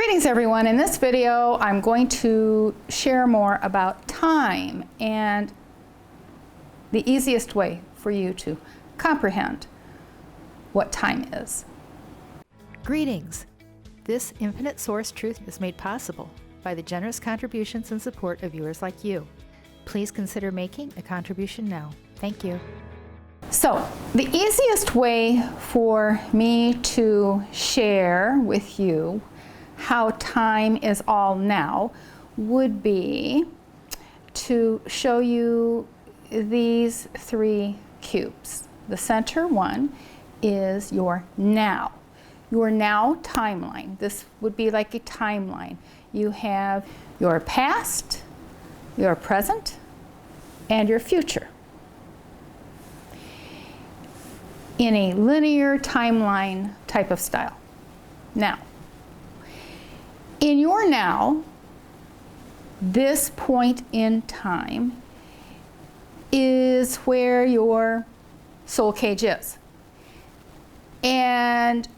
Greetings everyone. In this video I'm going to share more about time and the easiest way for you to comprehend what time is. Greetings. This infinite source truth is made possible by the generous contributions and support of viewers like you. Please consider making a contribution now. Thank you. So, the easiest way for me to share with you how time is all now would be to show you these three cubes. The center one is your now timeline. This would be like a timeline. You have your past, your present, and your future in a linear timeline type of style. Now, in your now, this point in time is where your soul cage is. And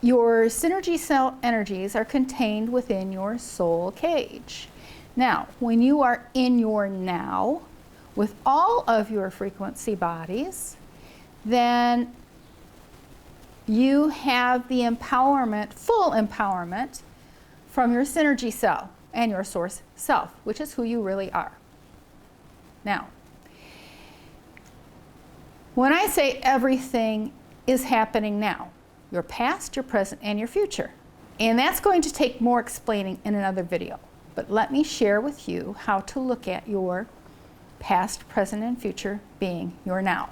your synergy cell energies are contained within your soul cage. Now, when you are in your now, with all of your frequency bodies, then you have the empowerment, full empowerment, from your synergy cell and your source self, which is who you really are. Now, when I say everything is happening now, your past, your present, and your future. And that's going to take more explaining in another video. But let me share with you how to look at your past, present, and future being your now.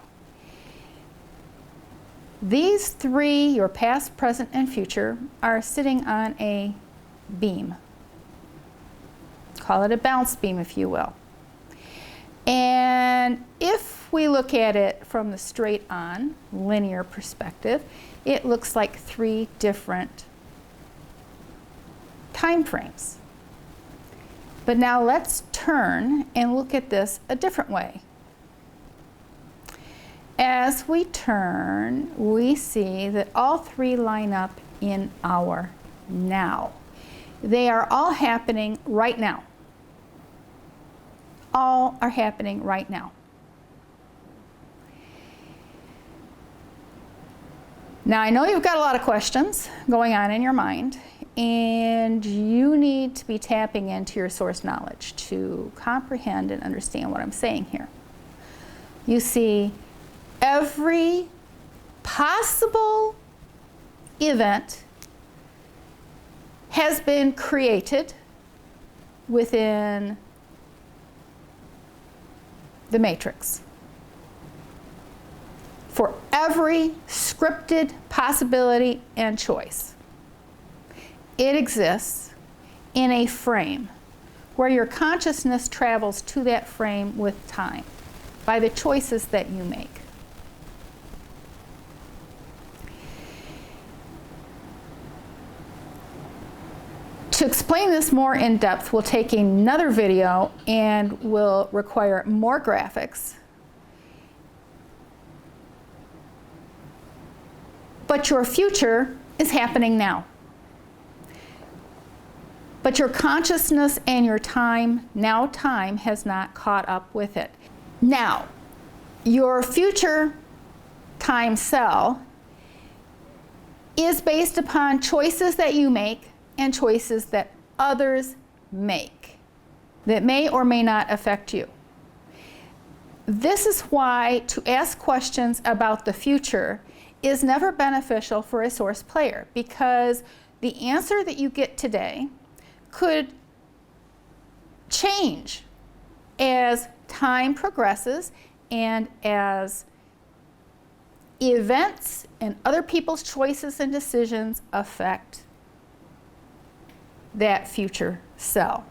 These three, your past, present, and future, are sitting on a beam. Call it a bounce beam, if you will. And if we look at it from the straight on linear perspective, it looks like three different time frames. But now let's turn and look at this a different way. As we turn, we see that all three line up in our now. They are all happening right now. All are happening right now. Now, I know you've got a lot of questions going on in your mind, and you need to be tapping into your source knowledge to comprehend and understand what I'm saying here. You see, every possible event has been created within the matrix. For every scripted possibility and choice, it exists in a frame where your consciousness travels to that frame with time by the choices that you make. To explain this more in depth, we'll take another video and will require more graphics. But your future is happening now. But your consciousness and your time, now time, has not caught up with it. Now, your future time cell is based upon choices that you make and choices that others make that may or may not affect you. This is why to ask questions about the future is never beneficial for a source player, because the answer that you get today could change as time progresses and as events and other people's choices and decisions affect that future cell.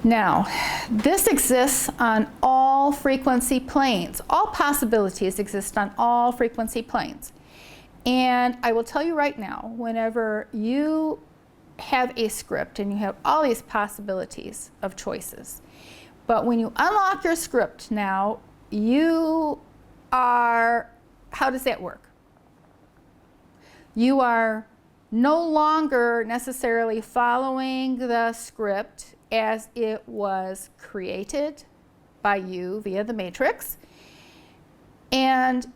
Now, this exists on all frequency planes. All possibilities exist on all frequency planes. And I will tell you right now, whenever you have a script and you have all these possibilities of choices, but when you unlock your script now, you are how does that work? You are no longer necessarily following the script as it was created by you via the matrix. And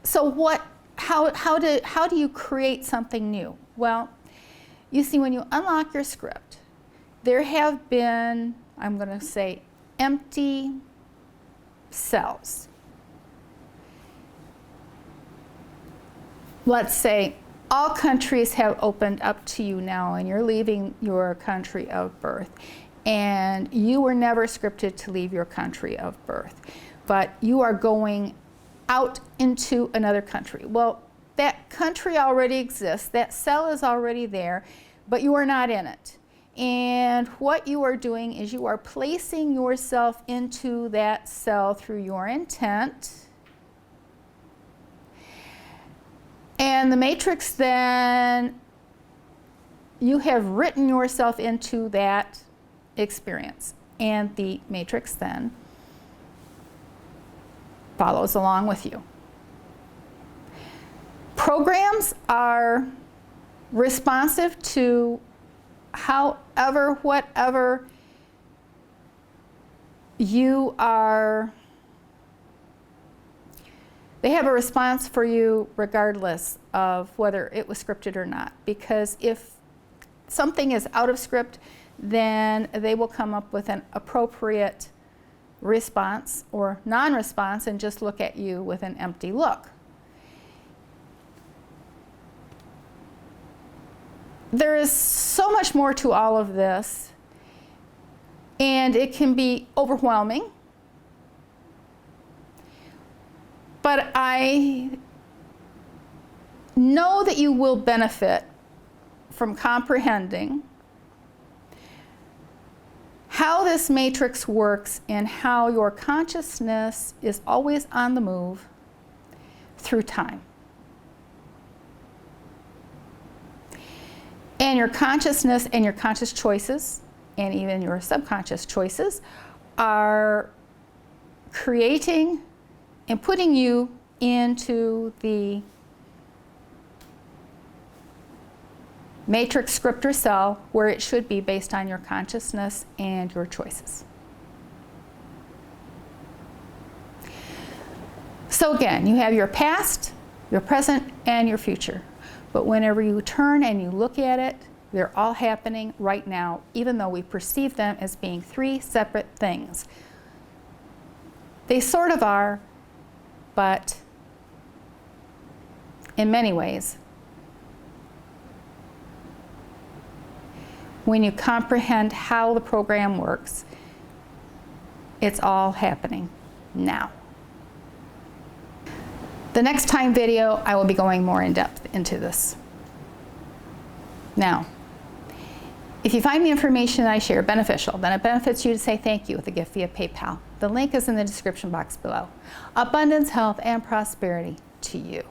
so how do you create something new? Well, you see, when you unlock your script, there have been, I'm going to say, empty cells. Let's say all countries have opened up to you now and you're leaving your country of birth. And you were never scripted to leave your country of birth, but you are going out into another country. Well, that country already exists, that cell is already there, but you are not in it. And what you are doing is you are placing yourself into that cell through your intent. And the matrix then, you have written yourself into that experience. And the matrix then follows along with you. Programs are responsive to however, whatever you are. They have a response for you regardless of whether it was scripted or not. Because if something is out of script, then they will come up with an appropriate response or non-response and just look at you with an empty look. There is so much more to all of this, and it can be overwhelming. But I know that you will benefit from comprehending how this matrix works and how your consciousness is always on the move through time. And your consciousness and your conscious choices, and even your subconscious choices, are creating and putting you into the matrix scripter cell where it should be based on your consciousness and your choices. So again, you have your past, your present, and your future. But whenever you turn and you look at it, they're all happening right now, even though we perceive them as being three separate things. They sort of are, but in many ways, when you comprehend how the program works, it's all happening now. The next time video, I will be going more in depth into this. Now, if you find the information that I share beneficial, then it benefits you to say thank you with a gift via PayPal. The link is in the description box below. Abundance, health, and prosperity to you.